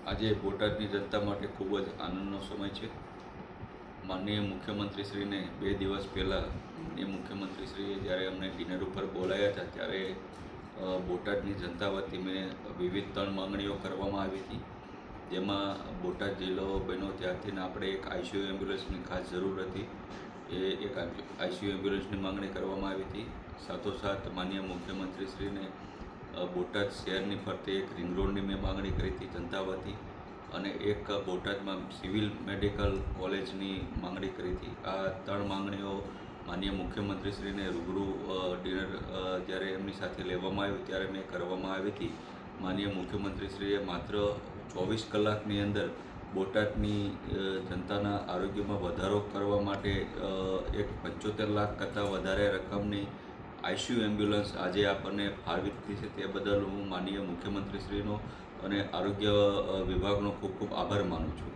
આજે બોટાદની જનતા માટે ખૂબ જ આનંદનો સમય છે. માનનીય મુખ્યમંત્રીશ્રીને 2 દિવસ પહેલાં માનનીય મુખ્યમંત્રીશ્રીએ જ્યારે અમને ડિનર ઉપર બોલાવ્યા હતા ત્યારે બોટાદની જનતા વતી મેં વિવિધ 3 માંગણીઓ કરવામાં આવી હતી. જેમાં બોટાદ જિલ્લો બન્યો ત્યારથી આપણે એક આઈસીયુ એમ્બ્યુલન્સની ખાસ જરૂર હતી. એ એક આઈસીયુ એમ્બ્યુલન્સની માંગણી કરવામાં આવી હતી. સાથોસાથ માનનીય મુખ્યમંત્રીશ્રીને બોટાદ શહેરની ફરતે એક રિંગ રોડની મેં માંગણી કરી હતી જનતા વતી, અને એક બોટાદમાં સિવિલ મેડિકલ કોલેજની માંગણી કરી હતી. આ 3 માંગણીઓ માનનીય મુખ્યમંત્રીશ્રીને રૂબરૂ ડિનર જ્યારે એમની સાથે લેવામાં આવ્યું ત્યારે મેં કરવામાં આવી હતી. માનનીય મુખ્યમંત્રીશ્રીએ માત્ર 24 કલાકની અંદર બોટાદની જનતાના આરોગ્યમાં વધારો કરવા માટે એક 75 લાખ કરતાં વધારે રકમની આઈસીયુ એમ્બ્યુલન્સ આજે આપણને ફાળવી દીધી છે. તે બદલ હું માનનીય મુખ્યમંત્રીશ્રીનો અને આરોગ્ય વિભાગનો ખૂબ ખૂબ આભાર માનું છું.